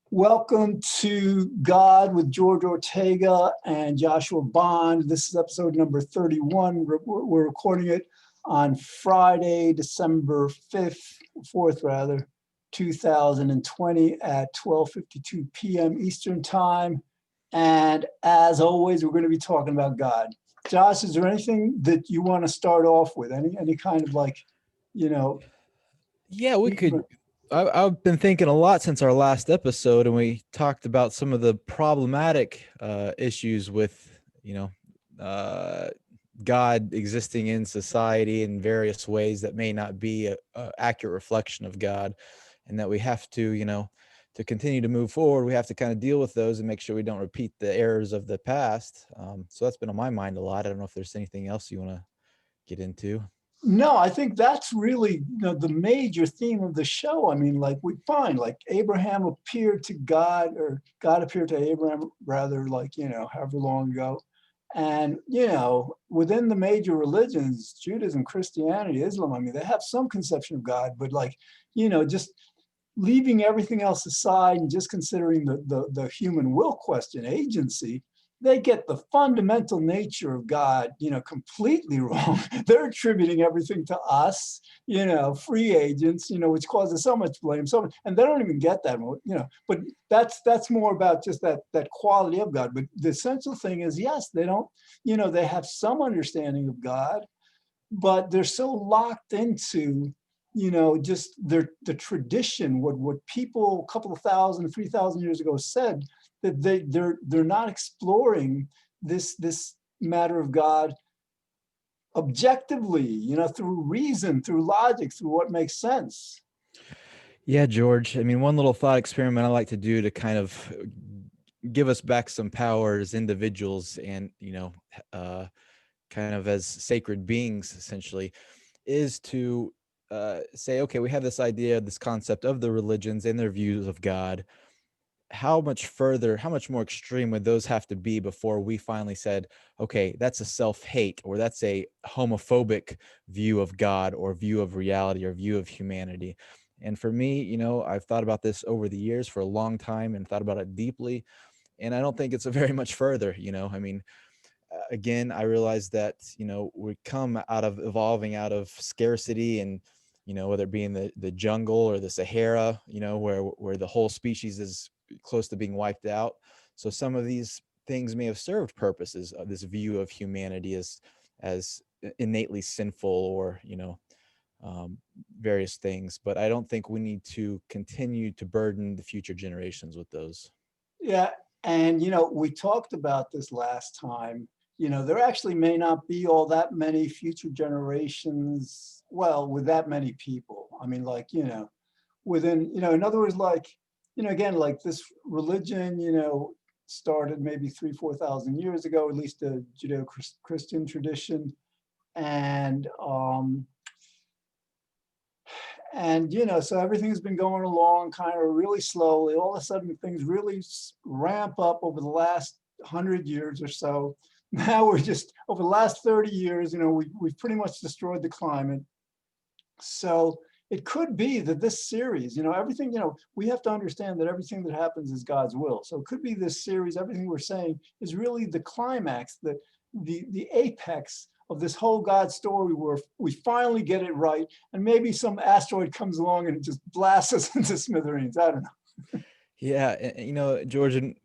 Welcome to God with George Ortega and Joshua Bond. This is episode number 31. We're recording it on Friday, December 5th, 4th rather, 2020 at 12:52 p.m. Eastern Time. And as always, we're going to be talking about God. Josh, is there anything that you want to start off with? Any kind of you know, Yeah, we could. I've been thinking a lot since our last episode, and we talked about some of the problematic issues with, uh, God existing in society in various ways that may not be a accurate reflection of God, and that we have to, to continue to move forward, we have to kind of deal with those and make sure we don't repeat the errors of the past. So that's been on my mind a lot. I don't know if there's anything else you want to get into. No, I think that's really the major theme of the show. I mean, like we find like Abraham appeared to God, or God appeared to Abraham, rather, however long ago. And, within the major religions, Judaism, Christianity, Islam, I mean, they have some conception of God, but just leaving everything else aside and just considering the human will question, agency, they get the fundamental nature of God, completely wrong. They're attributing everything to us, free agents, which causes so much blame. And they don't even get that, but that's more about just that quality of God. But the essential thing is, yes, they don't, they have some understanding of God, but they're so locked into just the tradition, what people a couple of 3,000 years ago said, that they're not exploring this matter of God objectively, through reason, through logic, through what makes sense. Yeah, George. I mean, one little thought experiment I like to do to kind of give us back some power as individuals and, kind of as sacred beings, essentially, is to say, okay, we have this idea, this concept of the religions and their views of God. How much further, how much more extreme would those have to be before we finally said, okay, that's a self-hate, or that's a homophobic view of God or view of reality or view of humanity? And for me, I've thought about this over the years for a long time and thought about it deeply. And I don't think it's a very much further, I mean, again, I realized that, we come out of evolving out of scarcity and, whether it be in the jungle or the Sahara, where the whole species is close to being wiped out. So some of these things may have served purposes of this view of humanity as innately sinful or, um, various things. But I don't think we need to continue to burden the future generations with those. Yeah, and we talked about this last time. There actually may not be all that many future generations, well, with that many people. I mean, within, in other words, again, like this religion, started maybe 4,000 years ago, at least the Judeo-Christian tradition. And so everything's been going along kind of really slowly. All of a sudden, things really ramp up over the last 100 years or so. Now we're just, over the last 30 years, we've pretty much destroyed the climate. So it could be that this series, everything, we have to understand that everything that happens is God's will. So it could be this series, everything we're saying is really the climax, the apex of this whole God story, where we finally get it right, and maybe some asteroid comes along and it just blasts us into smithereens. I don't know. Yeah, and, George, and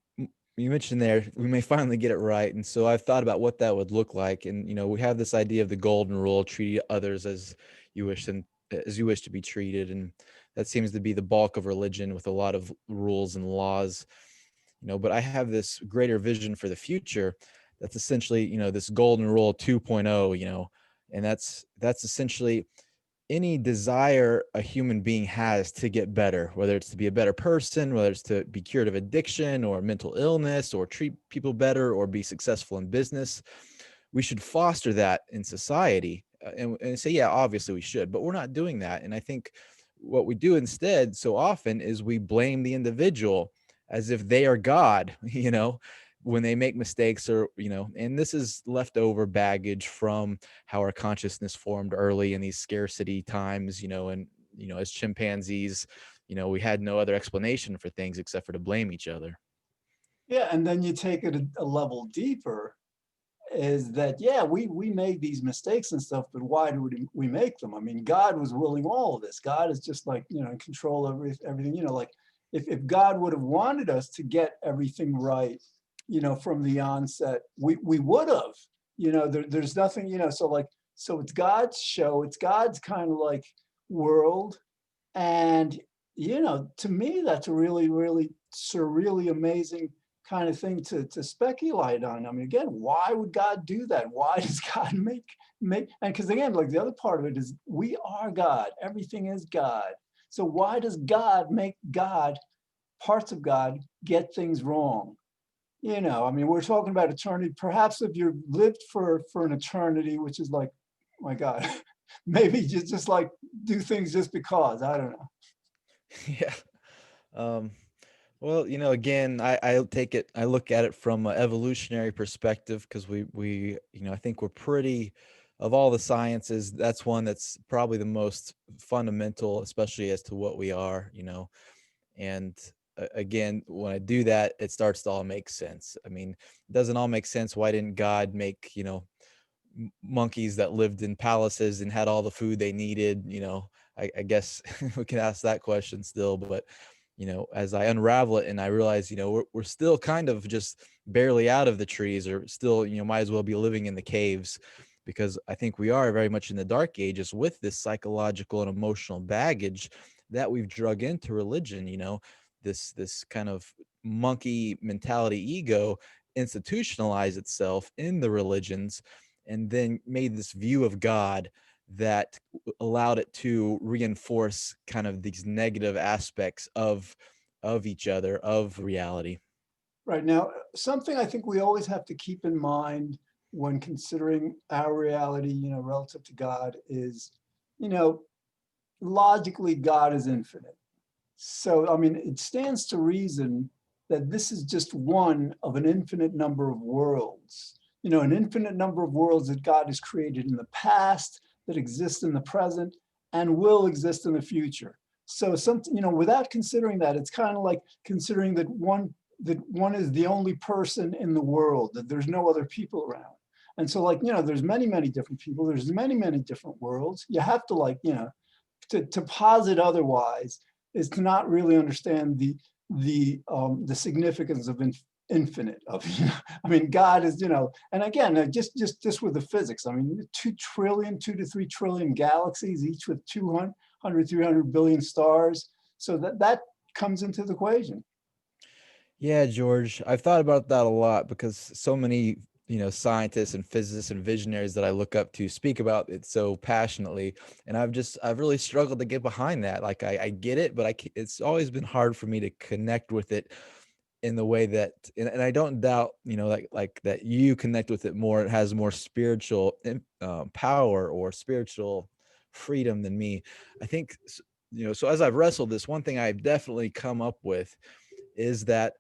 you mentioned there we may finally get it right, and so I've thought about what that would look like. And we have this idea of the golden rule: treat others as you wish and as you wish to be treated, and that seems to be the bulk of religion, with a lot of rules and laws. But I have this greater vision for the future. That's essentially, this golden rule 2.0. And that's essentially any desire a human being has to get better, whether it's to be a better person, whether it's to be cured of addiction or mental illness, or treat people better, or be successful in business, we should foster that in society, and say, yeah, obviously we should, but we're not doing that. And I think what we do instead so often is we blame the individual as if they are God, when they make mistakes, or, and this is leftover baggage from how our consciousness formed early in these scarcity times, and, as chimpanzees we had no other explanation for things except for to blame each other. Yeah, and then you take it a level deeper, is that, yeah, we made these mistakes and stuff, but why do we make them? I mean, God was willing all of this. God is just like, in control of everything, like if God would have wanted us to get everything right, from the onset, we would have, there's nothing, so like, so it's God's show, it's God's kind of like world. And, to me, that's a really, really surreally amazing kind of thing to speculate on. I mean, again, why would God do that? Why does God make, and because again, like the other part of it is we are God, everything is God. So why does God make God, parts of God, get things wrong? I mean, we're talking about eternity. Perhaps if you've lived for an eternity, which is like, my God, maybe just like do things just because, I don't know. Yeah. Um, well, again, I look at it from an evolutionary perspective because I think we're pretty, of all the sciences, that's one that's probably the most fundamental, especially as to what we are, and again, when I do that, it starts to all make sense. I mean, it doesn't all make sense. Why didn't God make, monkeys that lived in palaces and had all the food they needed? I guess we can ask that question still, but as I unravel it and I realize, we're still kind of just barely out of the trees, or still, might as well be living in the caves, because I think we are very much in the dark ages with this psychological and emotional baggage that we've drug into religion. This kind of monkey mentality ego institutionalized itself in the religions, and then made this view of God that allowed it to reinforce kind of these negative aspects of each other, of reality. Right now, something I think we always have to keep in mind when considering our reality, relative to God is, you know, logically God is infinite. So, I mean, it stands to reason that this is just one of an infinite number of worlds, an infinite number of worlds that God has created in the past, that exist in the present, and will exist in the future. So something, without considering that, it's kind of like considering that one is the only person in the world, that there's no other people around. And so like, there's many, many different people, there's many, many different worlds. You have to like, to posit otherwise is to not really understand the significance of infinite of, I mean, God is, and again, just with the physics, I mean, 2 to 3 trillion galaxies, each with 200, 300 billion stars. So that comes into the equation. Yeah, George, I've thought about that a lot because so many, scientists and physicists and visionaries that I look up to speak about it so passionately. And I've really struggled to get behind that. Like I get it, but it's always been hard for me to connect with it in the way that, and I don't doubt, like that you connect with it more. It has more spiritual power or spiritual freedom than me. I think, so as I've wrestled this, one thing I've definitely come up with is that,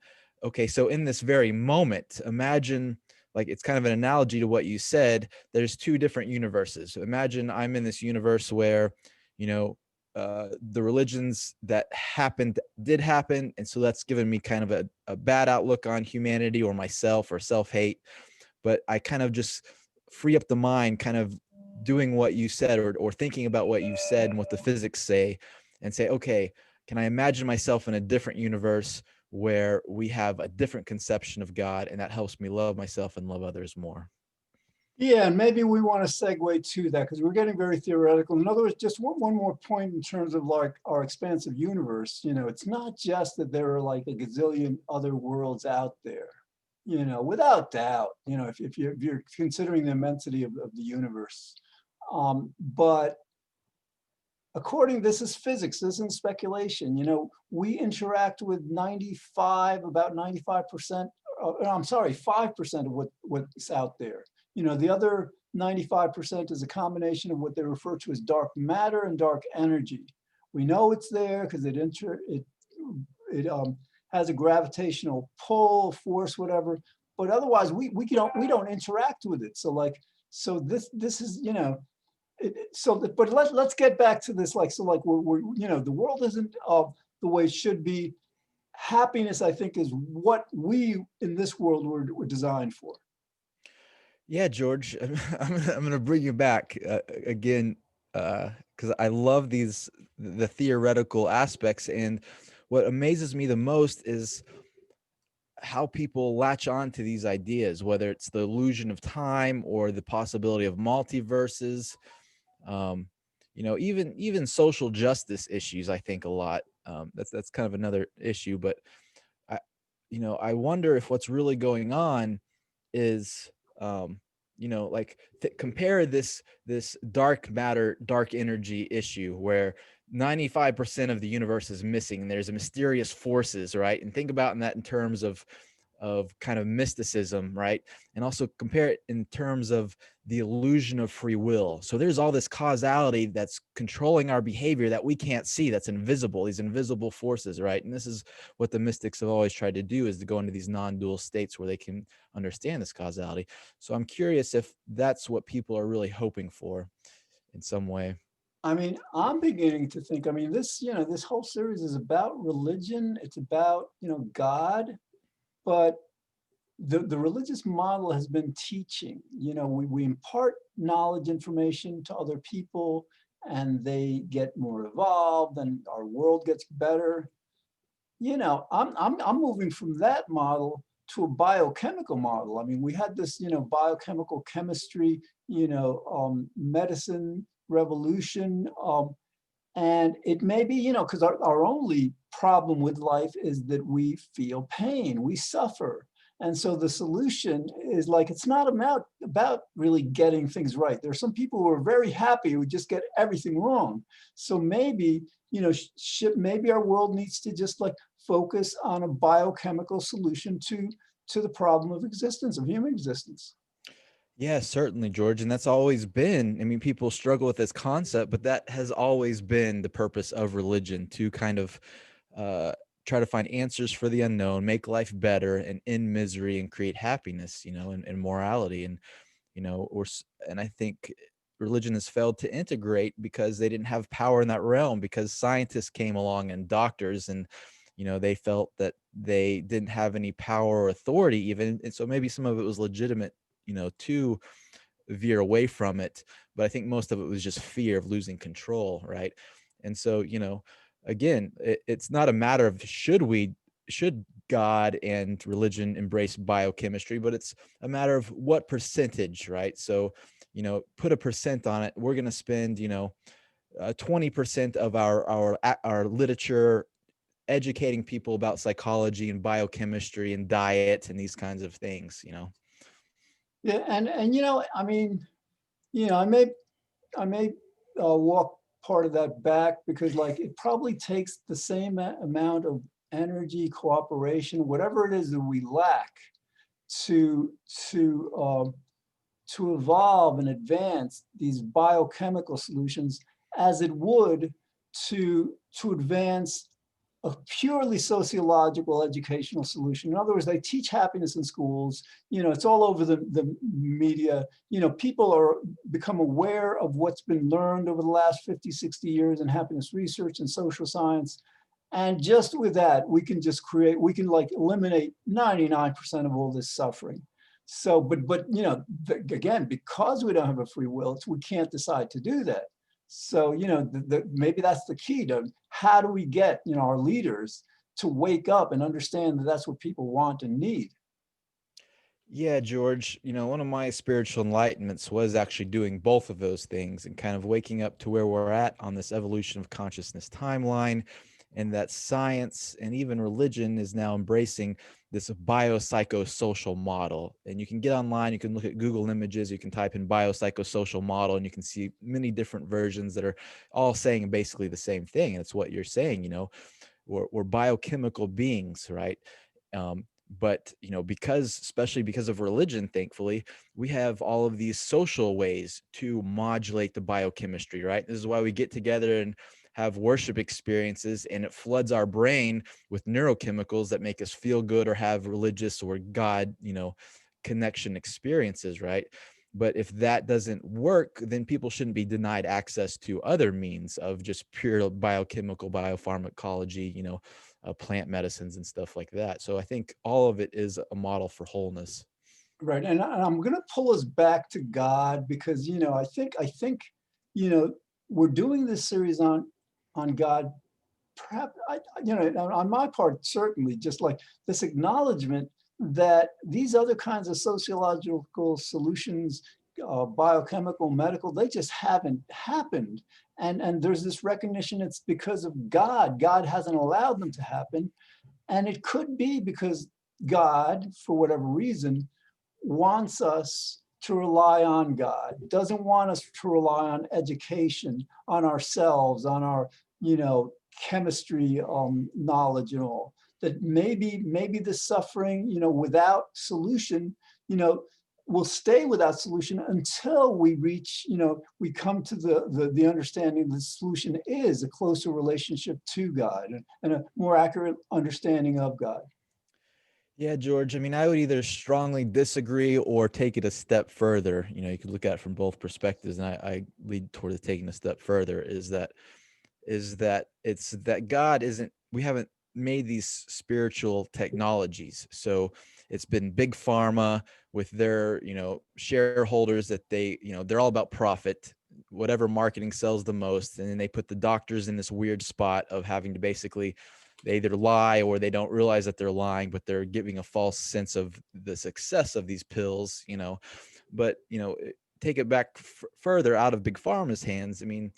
okay, so in this very moment, imagine, like, it's kind of an analogy to what you said. There's two different universes. Imagine I'm in this universe where, the religions that happened did happen. And so that's given me kind of a bad outlook on humanity or myself or self-hate. But I kind of just free up the mind, kind of doing what you said, or thinking about what you said and what the physics say, and say, okay, can I imagine myself in a different universe where we have a different conception of God, and that helps me love myself and love others more? Yeah, and maybe we want to segue to that because we're getting very theoretical. In other words, just one more point in terms of like our expansive universe. It's not just that there are like a gazillion other worlds out there. Without doubt. If you're considering the immensity of the universe, but according, this is physics, this isn't speculation. We interact with about 95%. I'm sorry, 5% of what's out there. The other 95% is a combination of what they refer to as dark matter and dark energy. We know it's there because it has a gravitational pull, force, whatever. But otherwise, we don't interact with it. So this is, but let's get back to this. Like, so like we're the world isn't the way it should be. Happiness, I think, is what we in this world were designed for. Yeah, George, I'm going to bring you back again because I love the theoretical aspects. And what amazes me the most is how people latch on to these ideas, whether it's the illusion of time or the possibility of multiverses. Um, even social justice issues, I think a lot. That's kind of another issue, but I, I wonder if what's really going on is, um, like compare this dark matter, dark energy issue where 95% of the universe is missing and there's a mysterious forces, right? And think about in that in terms of kind of mysticism, right? And also compare it in terms of the illusion of free will. So there's all this causality that's controlling our behavior that we can't see, that's invisible, these invisible forces, right? And this is what the mystics have always tried to do, is to go into these non-dual states where they can understand this causality. So I'm curious if that's what people are really hoping for in some way. I mean, I'm beginning to think, I mean, this whole series is about religion. It's about, God, but the religious model has been teaching. We impart knowledge, information to other people, and they get more evolved, and our world gets better. I'm moving from that model to a biochemical model. I mean, we had this, biochemical chemistry, medicine revolution. And it may be, because our only problem with life is that we feel pain, we suffer. And so the solution is like, it's not about really getting things right. There are some people who are very happy who just get everything wrong. So maybe, maybe our world needs to just like focus on a biochemical solution to the problem of existence, of human existence. Yeah, certainly, George. And that's always been, I mean, people struggle with this concept, but that has always been the purpose of religion, to kind of uh, try to find answers for the unknown, make life better and end misery and create happiness, and morality. And, and I think religion has failed to integrate because they didn't have power in that realm, because scientists came along and doctors, and, they felt that they didn't have any power or authority even. And so maybe some of it was legitimate, to veer away from it, but I think most of it was just fear of losing control, right? And so, again, it's not a matter of should God and religion embrace biochemistry, but it's a matter of what percentage, right? So, put a percent on it. We're going to spend 20% of our literature educating people about psychology and biochemistry and diet and these kinds of things. Yeah, and I mean, I may walk part of that back, because like it probably takes the same amount of energy, cooperation, whatever it is that we lack to to um, to evolve and advance these biochemical solutions as it would to advance a purely sociological educational solution. In other words, they teach happiness in schools. It's all over the media. People are become aware of what's been learned over the last 50, 60 years in happiness research and social science. And just with that, we can like eliminate 99% of all this suffering. So, but again, because we don't have a free will, we can't decide to do that. So, maybe that's the key to how do we get, our leaders to wake up and understand that that's what people want and need. Yeah, George, one of my spiritual enlightenments was actually doing both of those things and kind of waking up to where we're at on this evolution of consciousness timeline, and that science and even religion is now embracing this biopsychosocial model. And you can get online, you can look at Google Images, you can type in biopsychosocial model, and you can see many different versions that are all saying basically the same thing. And it's what you're saying, we're biochemical beings, right? But especially because of religion, thankfully, we have all of these social ways to modulate the biochemistry, right? This is why we get together and have worship experiences, and it floods our brain with neurochemicals that make us feel good or have religious or God connection experiences, right? But if that doesn't work, then people shouldn't be denied access to other means of just pure biochemical biopharmacology, plant medicines and stuff like that. So I think all of it is a model for wholeness. Right. And I'm going to pull us back to God because, I think, you know, we're doing this series on God, perhaps, on my part, certainly, just like this acknowledgement that these other kinds of sociological solutions, biochemical, medical, they just haven't happened. And there's this recognition it's because of God. God hasn't allowed them to happen. And it could be because God, for whatever reason, wants us to rely on God, doesn't want us to rely on education, on ourselves, on our, chemistry knowledge and all. That maybe the suffering, without solution, will stay without solution until we reach, we come to the understanding the solution is a closer relationship to God and a more accurate understanding of God. Yeah, George. I mean, I would either strongly disagree or take it a step further. You could look at it from both perspectives, and I lead toward taking a step further. Is that it's that God isn't. We haven't made these spiritual technologies, so it's been big pharma with their shareholders that they're all about profit. Whatever marketing sells the most, and then they put the doctors in this weird spot of having to basically they either lie or they don't realize that they're lying, but they're giving a false sense of the success of these pills, but take it back further out of big pharma's hands. I mean,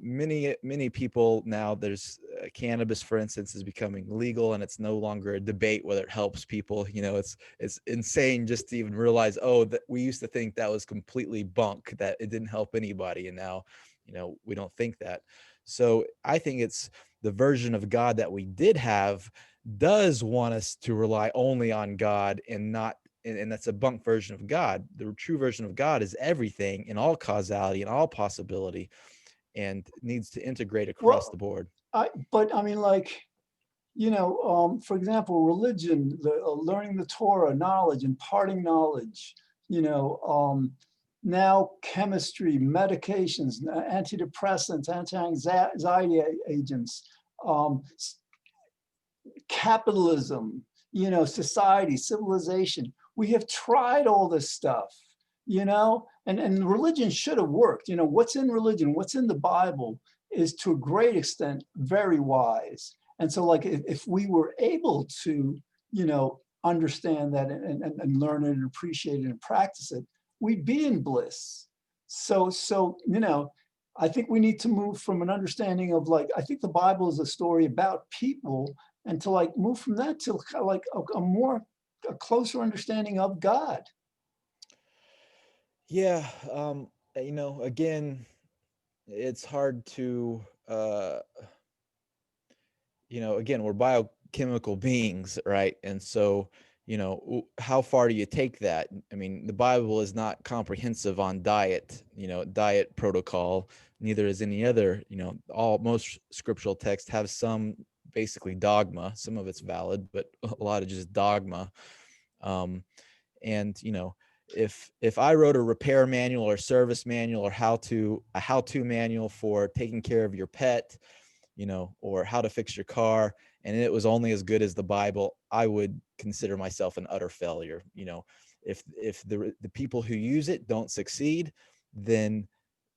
many people now, there's cannabis, for instance, is becoming legal, and it's no longer a debate whether it helps people. It's insane just to even realize, oh, that we used to think that was completely bunk, that it didn't help anybody, and now we don't think that. So I think it's the version of God that we did have does want us to rely only on God and not, and that's a bunk version of God. The true version of God is everything in all causality and all possibility, and needs to integrate across the Well, board. but I mean, like, for example, religion, learning the Torah, knowledge, imparting knowledge, you know, now chemistry, medications, antidepressants, anti-anxiety agents, um, capitalism, society, civilization. We have tried all this stuff, and religion should have worked. What's in religion, what's in the Bible is to a great extent very wise. And so, like, if we were able to, understand that and learn it and appreciate it and practice it, we'd be in bliss. So, I think we need to move from an understanding of, like, I think the Bible is a story about people, and to, like, move from that to kind of like a closer understanding of God. Yeah, again, it's hard to again, we're biochemical beings, right? And so how far do you take that? I mean, the Bible is not comprehensive on diet protocol. Neither is any other. Most scriptural texts have some basically dogma. Some of it's valid, but a lot of just dogma. And if I wrote a repair manual or service manual or a how-to manual for taking care of your pet, or how to fix your car, and it was only as good as the Bible, I would consider myself an utter failure. If the people who use it don't succeed, then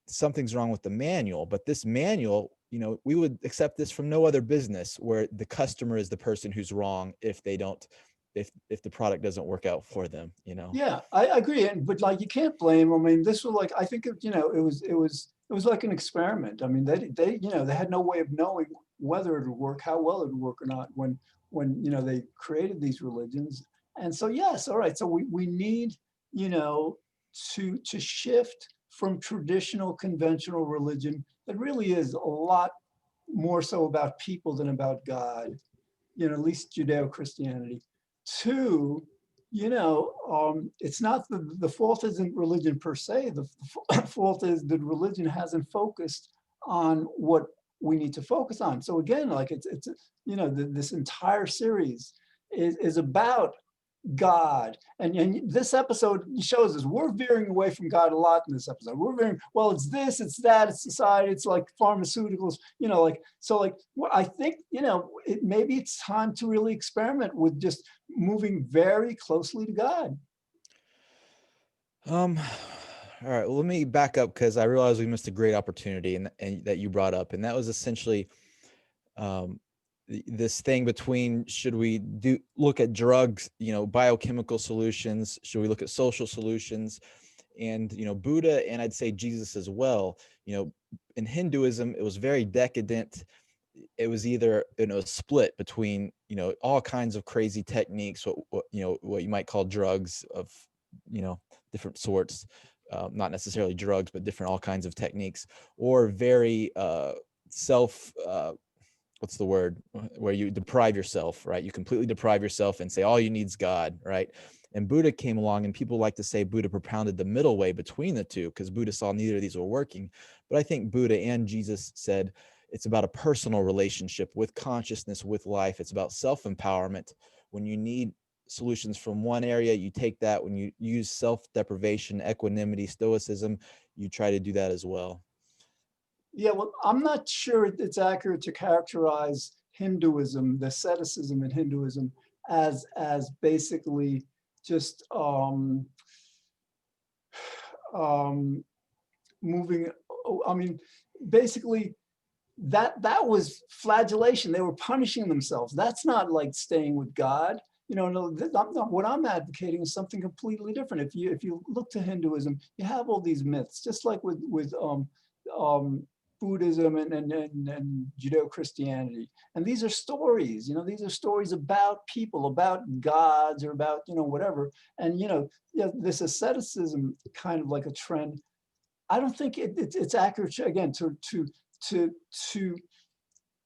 something's wrong with the manual. But this manual, we would accept this from no other business, where the customer is the person who's wrong if they don't, if the product doesn't work out for them. Yeah, I agree. But, like, you can't blame. I mean, this was like, I think it was like an experiment. I mean, they had no way of knowing whether it would work, how well it would work or not when they created these religions. And so, yes, all right. So we need, to shift from traditional conventional religion that really is a lot more so about people than about God, at least Judeo-Christianity, to, it's not the fault isn't religion per se. The fault is that religion hasn't focused on what we need to focus on. So again, like, it's this entire series is about God. And this episode shows us we're veering away from God a lot in this episode. We're veering, well, it's this, it's that, it's society, it's like pharmaceuticals, like, so like, I think, maybe it's time to really experiment with just moving very closely to God. All right, well, let me back up because I realized we missed a great opportunity and that you brought up, and that was essentially um, this thing between should we look at drugs, biochemical solutions, should we look at social solutions, and Buddha, and I'd say Jesus as well. In Hinduism, it was very decadent. It was either split between all kinds of crazy techniques, what you might call drugs of different sorts, not necessarily drugs, but different all kinds of techniques, or very self what's the word, where you deprive yourself, right? You completely deprive yourself and say all you need is God, right? And Buddha came along, and people like to say Buddha propounded the middle way between the two because Buddha saw neither of these were working. But I think Buddha and Jesus said it's about a personal relationship with consciousness, with life. It's about self-empowerment. When you need solutions from one area, you take that. When you use self-deprivation, equanimity, stoicism, you try to do that as well. Yeah, well, I'm not sure it's accurate to characterize Hinduism, the asceticism in Hinduism, as basically just moving. I mean, basically, that was flagellation. They were punishing themselves. That's not like staying with God. No, what I'm advocating is something completely different. If you look to Hinduism, you have all these myths, just like with Buddhism and Judeo-Christianity. And these are stories. These are stories about people, about gods, or about whatever. And this asceticism, kind of like a trend. I don't think it's accurate again to to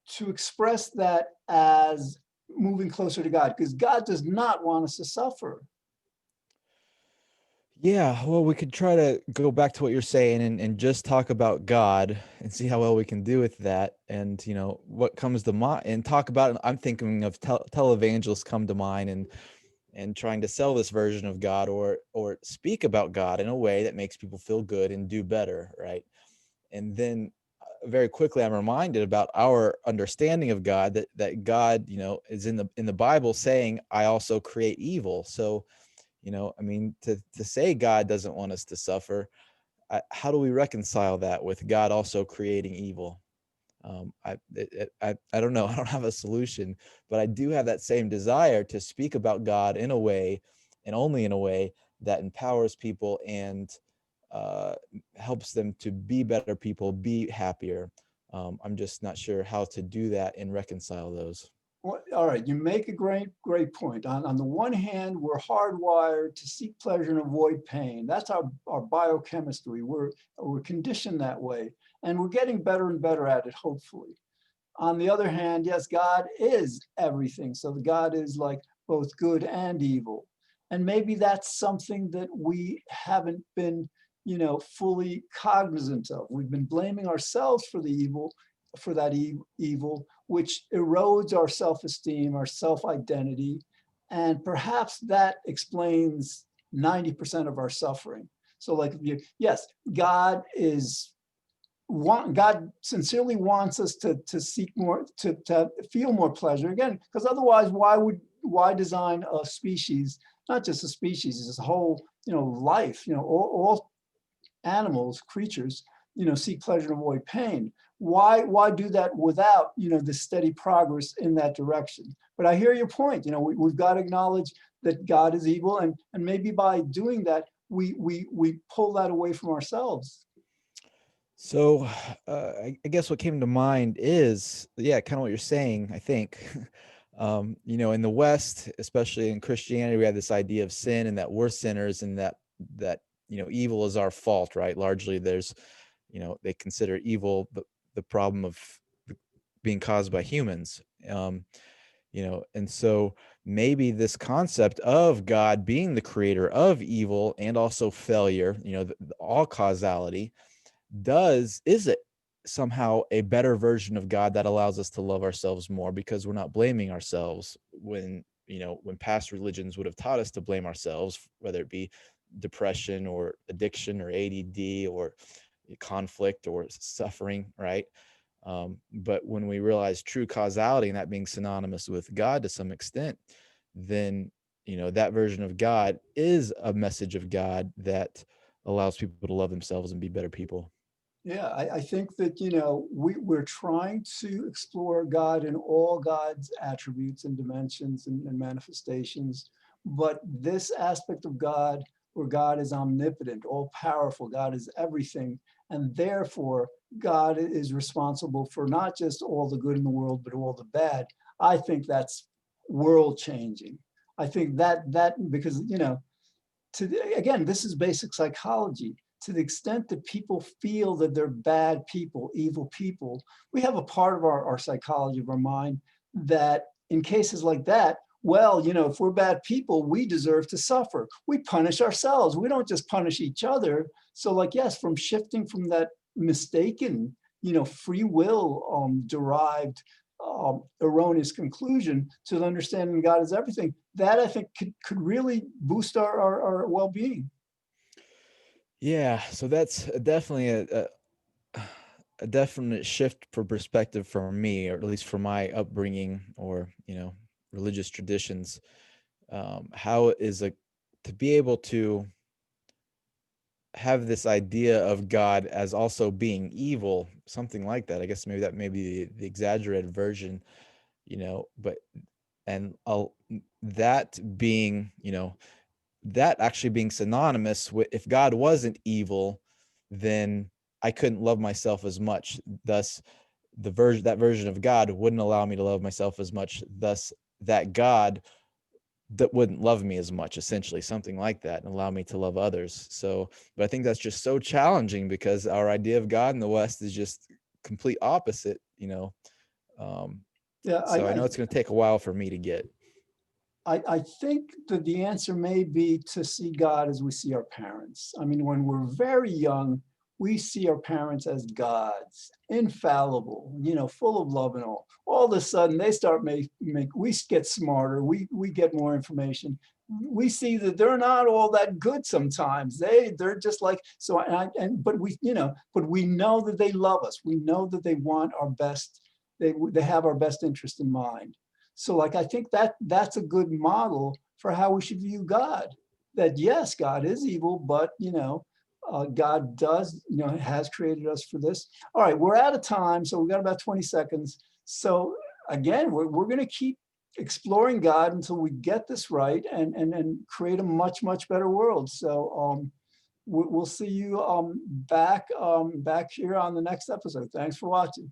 to express that as moving closer to God, because God does not want us to suffer. Yeah, well, we could try to go back to what you're saying and just talk about God and see how well we can do with that. And, what comes to mind and talk about it. I'm thinking of televangelists come to mind and trying to sell this version of God or speak about God in a way that makes people feel good and do better, right? And then very quickly I'm reminded about our understanding of God, that God, is in the Bible saying, I also create evil. So I mean, to say God doesn't want us to suffer, how do we reconcile that with God also creating evil? I don't know. I don't have a solution, but I do have that same desire to speak about God in a way, and only in a way, that empowers people and helps them to be better people, be happier. I'm just not sure how to do that and reconcile those. Well, all right, you make a great point. On the one hand, we're hardwired to seek pleasure and avoid pain. That's our biochemistry. We're conditioned that way, and we're getting better and better at it, hopefully. On the other hand, yes, God is everything. So God is like both good and evil. And maybe that's something that we haven't been, fully cognizant of. We've been blaming ourselves for the evil, for that evil, which erodes our self-esteem, our self-identity. And perhaps that explains 90% of our suffering. So like, yes, God sincerely wants us to seek more, to feel more pleasure again, because otherwise, why design a species, not just a species, it's a whole, life, all animals, creatures, seek pleasure and avoid pain. Why do that without, the steady progress in that direction? But I hear your point. We've got to acknowledge that God is evil, and maybe by doing that, we pull that away from ourselves. So I guess what came to mind is, yeah, kind of what you're saying, I think. In the West, especially in Christianity, we have this idea of sin and that we're sinners and that evil is our fault, right? Largely there's, they consider evil the problem of being caused by humans. And so maybe this concept of God being the creator of evil and also failure, all causality, is it somehow a better version of God that allows us to love ourselves more because we're not blaming ourselves when when past religions would have taught us to blame ourselves, whether it be depression or addiction or ADD or conflict or suffering, right? But when we realize true causality and that being synonymous with God to some extent, then that version of God is a message of God that allows people to love themselves and be better people. Yeah, I think that, we're trying to explore God in all God's attributes and dimensions and manifestations. But this aspect of God, where God is omnipotent, all powerful, God is everything. And therefore, God is responsible for not just all the good in the world, but all the bad. I think that's world changing. I think that because, again, this is basic psychology. To the extent that people feel that they're bad people, evil people, we have a part of our psychology of our mind that in cases like that, well, if we're bad people, we deserve to suffer. We punish ourselves. We don't just punish each other. So like, yes, from shifting from that mistaken, free will derived erroneous conclusion to the understanding God is everything, that I think could really boost our well-being. Yeah, so that's definitely a definite shift for perspective for me, or at least for my upbringing or religious traditions. How is a to be able to have this idea of God as also being evil, something like that. I guess maybe that may be the exaggerated version, but and that being, that actually being synonymous with, if God wasn't evil, then I couldn't love myself as much. Thus, that version of God wouldn't allow me to love myself as much. Thus, that God that wouldn't love me as much, essentially, something like that, and allow me to love others. So, but I think that's just so challenging because our idea of God in the West is just complete opposite. Um, Yeah, so I know it's going to take a while for me to get. I think that the answer may be to see God as we see our parents. I mean, when we're very young, we see our parents as gods, infallible, full of love and all of a sudden, they start we get smarter, we get more information. We see that they're not all that good sometimes. They're just like so. But we know that they love us. We know that they want our best. They have our best interest in mind. So like, I think that's a good model for how we should view God. That yes, God is evil, but God does, has created us for this. All right, we're out of time, so we've got about 20 seconds. So again, we're going to keep exploring God until we get this right and create a much, much better world. So we'll see you back here on the next episode. Thanks for watching.